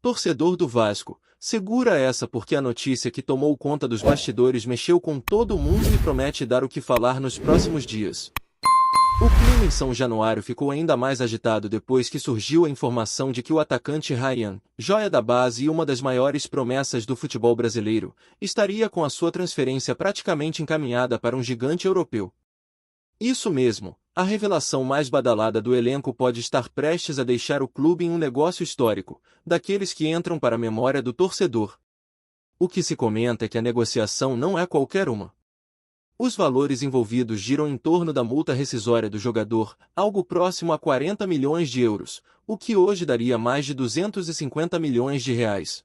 Torcedor do Vasco, segura essa porque a notícia que tomou conta dos bastidores mexeu com todo mundo e promete dar o que falar nos próximos dias. O clima em São Januário ficou ainda mais agitado depois que surgiu a informação de que o atacante Ryan, joia da base e uma das maiores promessas do futebol brasileiro, estaria com a sua transferência praticamente encaminhada para um gigante europeu. Isso mesmo, a revelação mais badalada do elenco pode estar prestes a deixar o clube em um negócio histórico, daqueles que entram para a memória do torcedor. O que se comenta é que a negociação não é qualquer uma. Os valores envolvidos giram em torno da multa rescisória do jogador, algo próximo a 40 milhões de euros, o que hoje daria mais de 250 milhões de reais.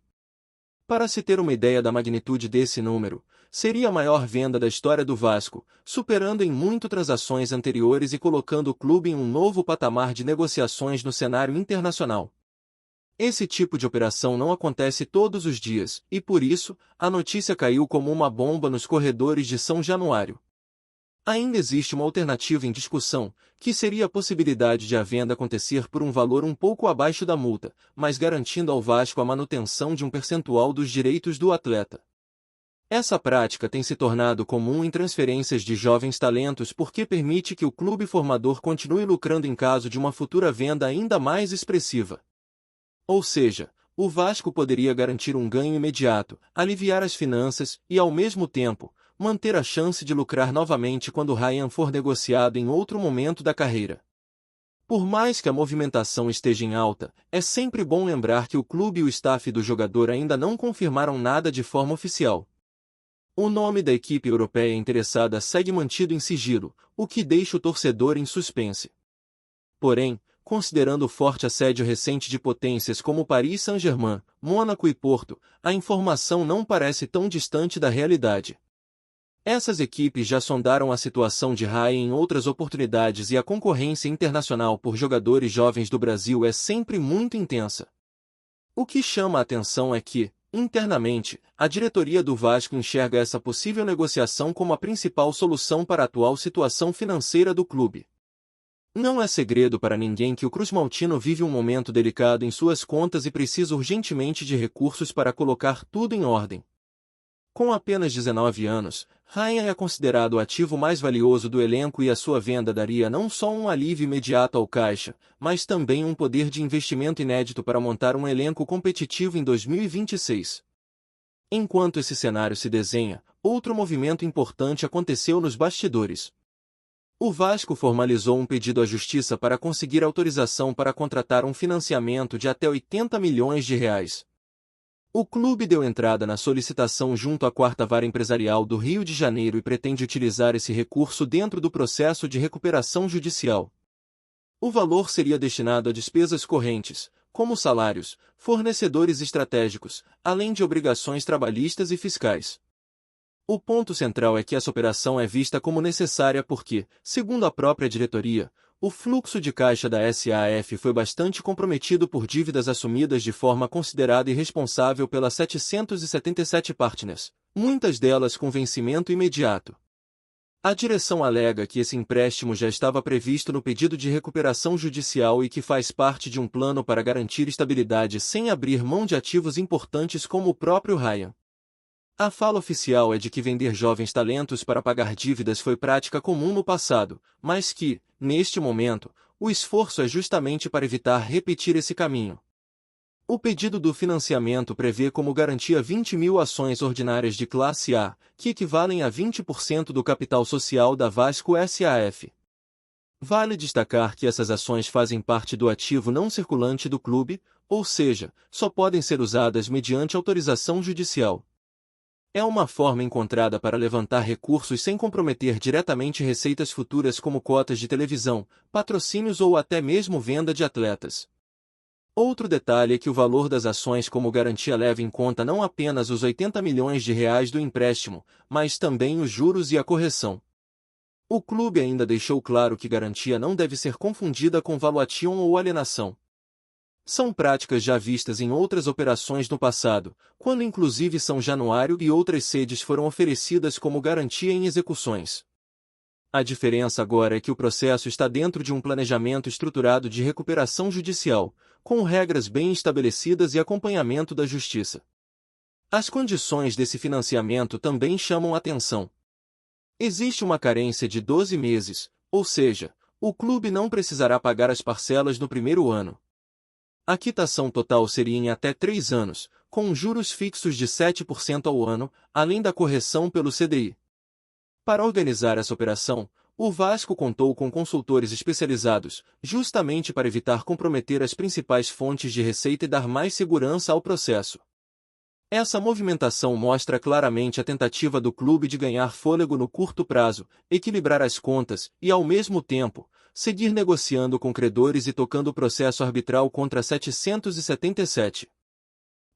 Para se ter uma ideia da magnitude desse número, seria a maior venda da história do Vasco, superando em muito transações anteriores e colocando o clube em um novo patamar de negociações no cenário internacional. Esse tipo de operação não acontece todos os dias, e por isso, a notícia caiu como uma bomba nos corredores de São Januário. Ainda existe uma alternativa em discussão, que seria a possibilidade de a venda acontecer por um valor um pouco abaixo da multa, mas garantindo ao Vasco a manutenção de um percentual dos direitos do atleta. Essa prática tem se tornado comum em transferências de jovens talentos porque permite que o clube formador continue lucrando em caso de uma futura venda ainda mais expressiva. Ou seja, o Vasco poderia garantir um ganho imediato, aliviar as finanças e, ao mesmo tempo, manter a chance de lucrar novamente quando Ryan for negociado em outro momento da carreira. Por mais que a movimentação esteja em alta, é sempre bom lembrar que o clube e o staff do jogador ainda não confirmaram nada de forma oficial. O nome da equipe europeia interessada segue mantido em sigilo, o que deixa o torcedor em suspense. Porém, considerando o forte assédio recente de potências como Paris Saint-Germain, Mônaco e Porto, a informação não parece tão distante da realidade. Essas equipes já sondaram a situação de Ryan em outras oportunidades e a concorrência internacional por jogadores jovens do Brasil é sempre muito intensa. O que chama a atenção é que, internamente, a diretoria do Vasco enxerga essa possível negociação como a principal solução para a atual situação financeira do clube. Não é segredo para ninguém que o cruzmaltino vive um momento delicado em suas contas e precisa urgentemente de recursos para colocar tudo em ordem. Com apenas 19 anos, Ryan é considerado o ativo mais valioso do elenco e a sua venda daria não só um alívio imediato ao caixa, mas também um poder de investimento inédito para montar um elenco competitivo em 2026. Enquanto esse cenário se desenha, outro movimento importante aconteceu nos bastidores. O Vasco formalizou um pedido à Justiça para conseguir autorização para contratar um financiamento de até 80 milhões de reais. O clube deu entrada na solicitação junto à 4ª Vara Empresarial do Rio de Janeiro e pretende utilizar esse recurso dentro do processo de recuperação judicial. O valor seria destinado a despesas correntes, como salários, fornecedores estratégicos, além de obrigações trabalhistas e fiscais. O ponto central é que essa operação é vista como necessária porque, segundo a própria diretoria, o fluxo de caixa da SAF foi bastante comprometido por dívidas assumidas de forma considerada irresponsável pelas 777 partners, muitas delas com vencimento imediato. A direção alega que esse empréstimo já estava previsto no pedido de recuperação judicial e que faz parte de um plano para garantir estabilidade sem abrir mão de ativos importantes como o próprio Ryan. A fala oficial é de que vender jovens talentos para pagar dívidas foi prática comum no passado, mas que, neste momento, o esforço é justamente para evitar repetir esse caminho. O pedido do financiamento prevê como garantia 20 mil ações ordinárias de classe A, que equivalem a 20% do capital social da Vasco SAF. Vale destacar que essas ações fazem parte do ativo não circulante do clube, ou seja, só podem ser usadas mediante autorização judicial. É uma forma encontrada para levantar recursos sem comprometer diretamente receitas futuras como cotas de televisão, patrocínios ou até mesmo venda de atletas. Outro detalhe é que o valor das ações como garantia leva em conta não apenas os 80 milhões de reais do empréstimo, mas também os juros e a correção. O clube ainda deixou claro que garantia não deve ser confundida com valuation ou alienação. São práticas já vistas em outras operações no passado, quando inclusive São Januário e outras sedes foram oferecidas como garantia em execuções. A diferença agora é que o processo está dentro de um planejamento estruturado de recuperação judicial, com regras bem estabelecidas e acompanhamento da justiça. As condições desse financiamento também chamam atenção. Existe uma carência de 12 meses, ou seja, o clube não precisará pagar as parcelas no primeiro ano. A quitação total seria em até 3 anos, com juros fixos de 7% ao ano, além da correção pelo CDI. Para organizar essa operação, o Vasco contou com consultores especializados, justamente para evitar comprometer as principais fontes de receita e dar mais segurança ao processo. Essa movimentação mostra claramente a tentativa do clube de ganhar fôlego no curto prazo, equilibrar as contas e, ao mesmo tempo, seguir negociando com credores e tocando o processo arbitral contra 777.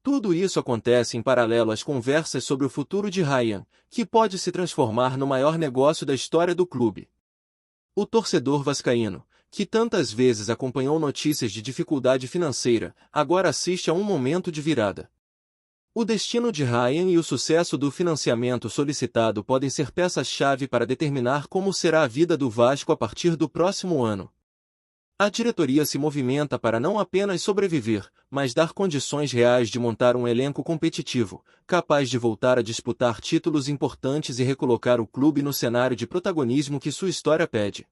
Tudo isso acontece em paralelo às conversas sobre o futuro de Ryan, que pode se transformar no maior negócio da história do clube. O torcedor vascaíno, que tantas vezes acompanhou notícias de dificuldade financeira, agora assiste a um momento de virada. O destino de Ryan e o sucesso do financiamento solicitado podem ser peças-chave para determinar como será a vida do Vasco a partir do próximo ano. A diretoria se movimenta para não apenas sobreviver, mas dar condições reais de montar um elenco competitivo, capaz de voltar a disputar títulos importantes e recolocar o clube no cenário de protagonismo que sua história pede.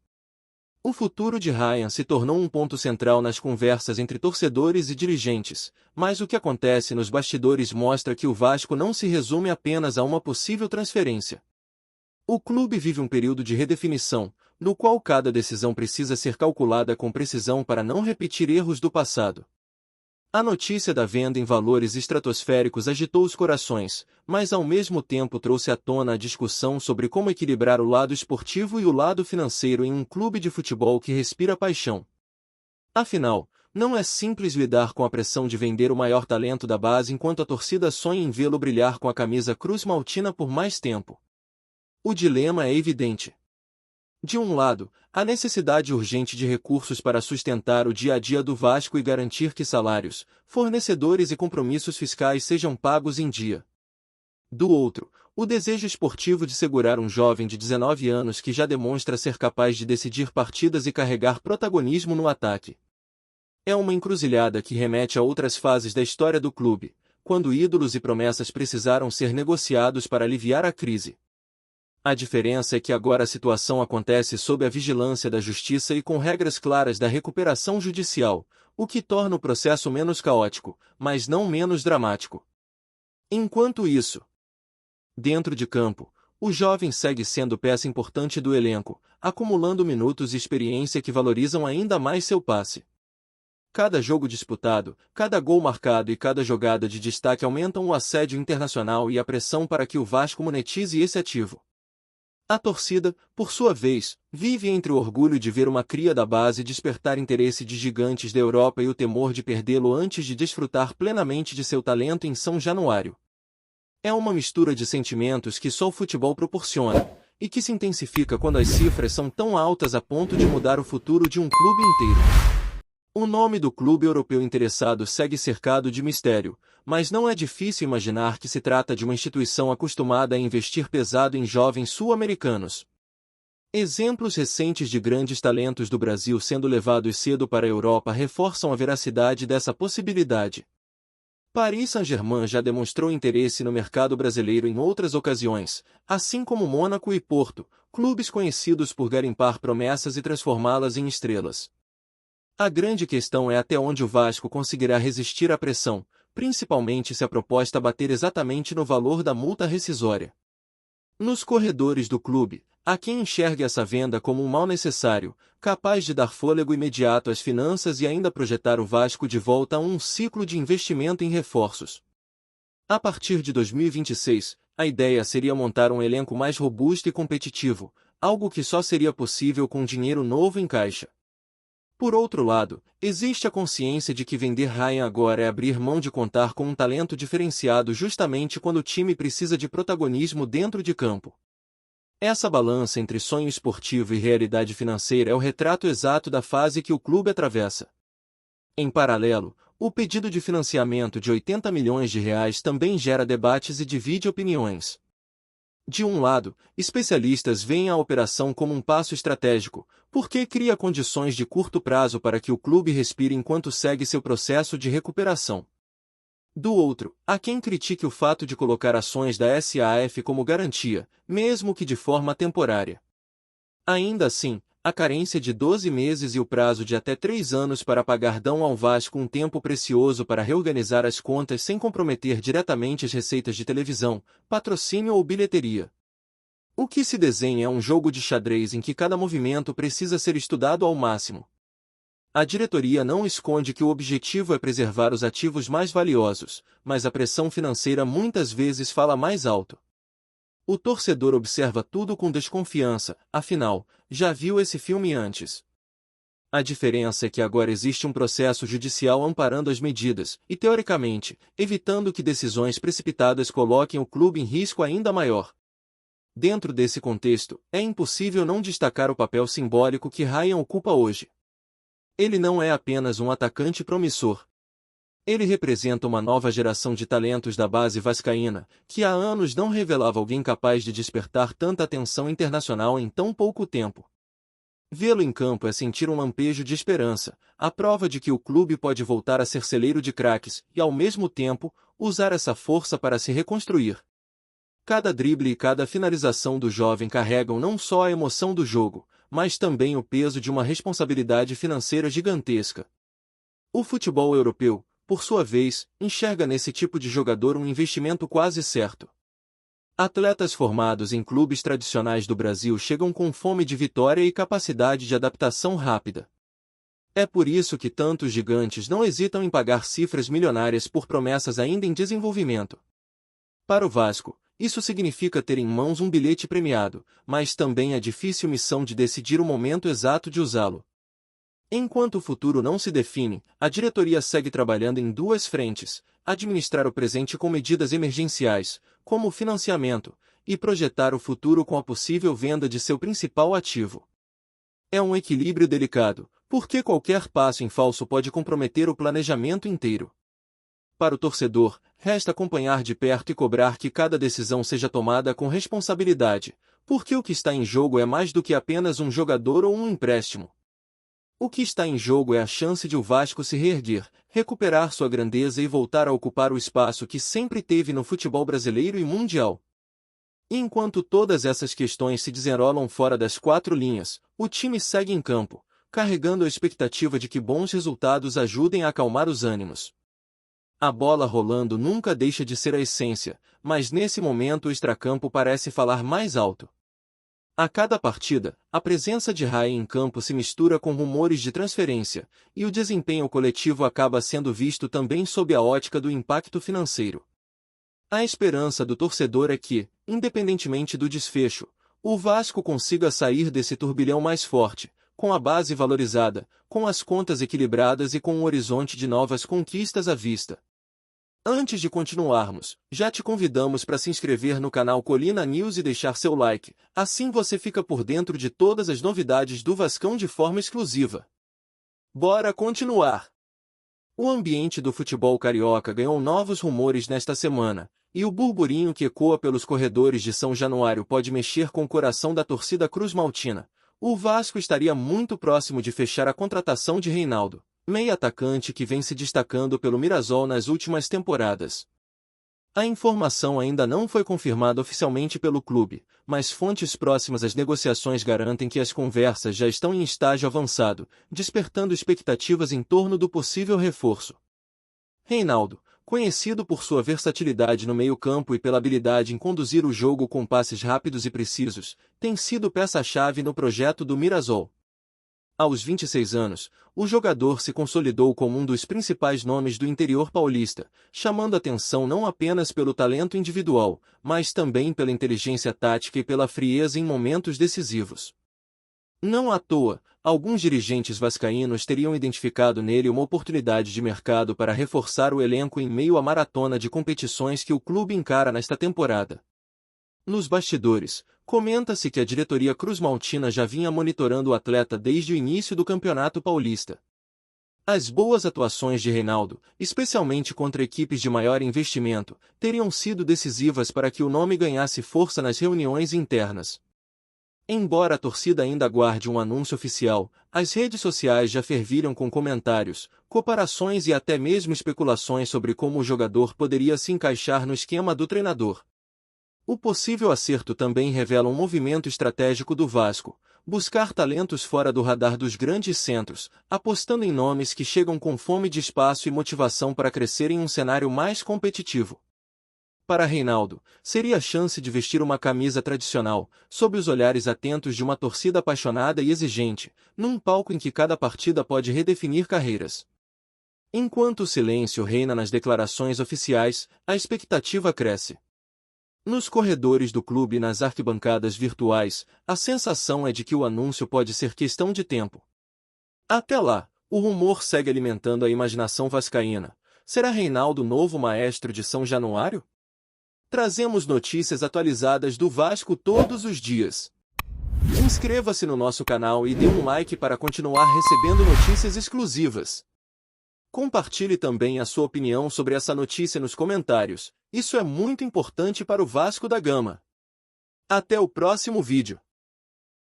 O futuro de Ryan se tornou um ponto central nas conversas entre torcedores e dirigentes, mas o que acontece nos bastidores mostra que o Vasco não se resume apenas a uma possível transferência. O clube vive um período de redefinição, no qual cada decisão precisa ser calculada com precisão para não repetir erros do passado. A notícia da venda em valores estratosféricos agitou os corações, mas ao mesmo tempo trouxe à tona a discussão sobre como equilibrar o lado esportivo e o lado financeiro em um clube de futebol que respira paixão. Afinal, não é simples lidar com a pressão de vender o maior talento da base enquanto a torcida sonha em vê-lo brilhar com a camisa Cruz Maltina por mais tempo. O dilema é evidente. De um lado, a necessidade urgente de recursos para sustentar o dia a dia do Vasco e garantir que salários, fornecedores e compromissos fiscais sejam pagos em dia. Do outro, o desejo esportivo de segurar um jovem de 19 anos que já demonstra ser capaz de decidir partidas e carregar protagonismo no ataque. É uma encruzilhada que remete a outras fases da história do clube, quando ídolos e promessas precisaram ser negociados para aliviar a crise. A diferença é que agora a situação acontece sob a vigilância da justiça e com regras claras da recuperação judicial, o que torna o processo menos caótico, mas não menos dramático. Enquanto isso, dentro de campo, o jovem segue sendo peça importante do elenco, acumulando minutos e experiência que valorizam ainda mais seu passe. Cada jogo disputado, cada gol marcado e cada jogada de destaque aumentam o assédio internacional e a pressão para que o Vasco monetize esse ativo. A torcida, por sua vez, vive entre o orgulho de ver uma cria da base despertar interesse de gigantes da Europa e o temor de perdê-lo antes de desfrutar plenamente de seu talento em São Januário. É uma mistura de sentimentos que só o futebol proporciona, e que se intensifica quando as cifras são tão altas a ponto de mudar o futuro de um clube inteiro. O nome do clube europeu interessado segue cercado de mistério, mas não é difícil imaginar que se trata de uma instituição acostumada a investir pesado em jovens sul-americanos. Exemplos recentes de grandes talentos do Brasil sendo levados cedo para a Europa reforçam a veracidade dessa possibilidade. Paris Saint-Germain já demonstrou interesse no mercado brasileiro em outras ocasiões, assim como Mônaco e Porto, clubes conhecidos por garimpar promessas e transformá-las em estrelas. A grande questão é até onde o Vasco conseguirá resistir à pressão, principalmente se a proposta bater exatamente no valor da multa rescisória. Nos corredores do clube, há quem enxergue essa venda como um mal necessário, capaz de dar fôlego imediato às finanças e ainda projetar o Vasco de volta a um ciclo de investimento em reforços. A partir de 2026, a ideia seria montar um elenco mais robusto e competitivo, algo que só seria possível com dinheiro novo em caixa. Por outro lado, existe a consciência de que vender Ryan agora é abrir mão de contar com um talento diferenciado justamente quando o time precisa de protagonismo dentro de campo. Essa balança entre sonho esportivo e realidade financeira é o retrato exato da fase que o clube atravessa. Em paralelo, o pedido de financiamento de R$ 80 milhões também gera debates e divide opiniões. De um lado, especialistas veem a operação como um passo estratégico, porque cria condições de curto prazo para que o clube respire enquanto segue seu processo de recuperação. Do outro, há quem critique o fato de colocar ações da SAF como garantia, mesmo que de forma temporária. Ainda assim, a carência de 12 meses e o prazo de até 3 anos para pagar dão ao Vasco um tempo precioso para reorganizar as contas sem comprometer diretamente as receitas de televisão, patrocínio ou bilheteria. O que se desenha é um jogo de xadrez em que cada movimento precisa ser estudado ao máximo. A diretoria não esconde que o objetivo é preservar os ativos mais valiosos, mas a pressão financeira muitas vezes fala mais alto. O torcedor observa tudo com desconfiança, afinal, já viu esse filme antes. A diferença é que agora existe um processo judicial amparando as medidas, e teoricamente, evitando que decisões precipitadas coloquem o clube em risco ainda maior. Dentro desse contexto, é impossível não destacar o papel simbólico que Ryan ocupa hoje. Ele não é apenas um atacante promissor. Ele representa uma nova geração de talentos da base vascaína, que há anos não revelava alguém capaz de despertar tanta atenção internacional em tão pouco tempo. Vê-lo em campo é sentir um lampejo de esperança, a prova de que o clube pode voltar a ser celeiro de craques e, ao mesmo tempo, usar essa força para se reconstruir. Cada drible e cada finalização do jovem carregam não só a emoção do jogo, mas também o peso de uma responsabilidade financeira gigantesca. O futebol europeu, por sua vez, enxerga nesse tipo de jogador um investimento quase certo. Atletas formados em clubes tradicionais do Brasil chegam com fome de vitória e capacidade de adaptação rápida. É por isso que tantos gigantes não hesitam em pagar cifras milionárias por promessas ainda em desenvolvimento. Para o Vasco, isso significa ter em mãos um bilhete premiado, mas também a difícil missão de decidir o momento exato de usá-lo. Enquanto o futuro não se define, a diretoria segue trabalhando em duas frentes: administrar o presente com medidas emergenciais, como o financiamento, e projetar o futuro com a possível venda de seu principal ativo. É um equilíbrio delicado, porque qualquer passo em falso pode comprometer o planejamento inteiro. Para o torcedor, resta acompanhar de perto e cobrar que cada decisão seja tomada com responsabilidade, porque o que está em jogo é mais do que apenas um jogador ou um empréstimo. O que está em jogo é a chance de o Vasco se reerguer, recuperar sua grandeza e voltar a ocupar o espaço que sempre teve no futebol brasileiro e mundial. E enquanto todas essas questões se desenrolam fora das quatro linhas, o time segue em campo, carregando a expectativa de que bons resultados ajudem a acalmar os ânimos. A bola rolando nunca deixa de ser a essência, mas nesse momento o extracampo parece falar mais alto. A cada partida, a presença de Ryan em campo se mistura com rumores de transferência, e o desempenho coletivo acaba sendo visto também sob a ótica do impacto financeiro. A esperança do torcedor é que, independentemente do desfecho, o Vasco consiga sair desse turbilhão mais forte, com a base valorizada, com as contas equilibradas e com um horizonte de novas conquistas à vista. Antes de continuarmos, já te convidamos para se inscrever no canal Colina News e deixar seu like, assim você fica por dentro de todas as novidades do Vascão de forma exclusiva. Bora continuar! O ambiente do futebol carioca ganhou novos rumores nesta semana, e o burburinho que ecoa pelos corredores de São Januário pode mexer com o coração da torcida cruz-maltina. O Vasco estaria muito próximo de fechar a contratação de Reinaldo, meio atacante que vem se destacando pelo Mirassol nas últimas temporadas. A informação ainda não foi confirmada oficialmente pelo clube, mas fontes próximas às negociações garantem que as conversas já estão em estágio avançado, despertando expectativas em torno do possível reforço. Reinaldo, conhecido por sua versatilidade no meio-campo e pela habilidade em conduzir o jogo com passes rápidos e precisos, tem sido peça-chave no projeto do Mirassol. Aos 26 anos, o jogador se consolidou como um dos principais nomes do interior paulista, chamando atenção não apenas pelo talento individual, mas também pela inteligência tática e pela frieza em momentos decisivos. Não à toa, alguns dirigentes vascaínos teriam identificado nele uma oportunidade de mercado para reforçar o elenco em meio à maratona de competições que o clube encara nesta temporada. Nos bastidores, comenta-se que a diretoria cruz-maltina já vinha monitorando o atleta desde o início do Campeonato Paulista. As boas atuações de Reinaldo, especialmente contra equipes de maior investimento, teriam sido decisivas para que o nome ganhasse força nas reuniões internas. Embora a torcida ainda aguarde um anúncio oficial, as redes sociais já fervilham com comentários, comparações e até mesmo especulações sobre como o jogador poderia se encaixar no esquema do treinador. O possível acerto também revela um movimento estratégico do Vasco, buscar talentos fora do radar dos grandes centros, apostando em nomes que chegam com fome de espaço e motivação para crescer em um cenário mais competitivo. Para Reinaldo, seria a chance de vestir uma camisa tradicional, sob os olhares atentos de uma torcida apaixonada e exigente, num palco em que cada partida pode redefinir carreiras. Enquanto o silêncio reina nas declarações oficiais, a expectativa cresce. Nos corredores do clube e nas arquibancadas virtuais, a sensação é de que o anúncio pode ser questão de tempo. Até lá, o rumor segue alimentando a imaginação vascaína. Será Reinaldo o novo maestro de São Januário? Trazemos notícias atualizadas do Vasco todos os dias. Inscreva-se no nosso canal e dê um like para continuar recebendo notícias exclusivas. Compartilhe também a sua opinião sobre essa notícia nos comentários. Isso é muito importante para o Vasco da Gama. Até o próximo vídeo.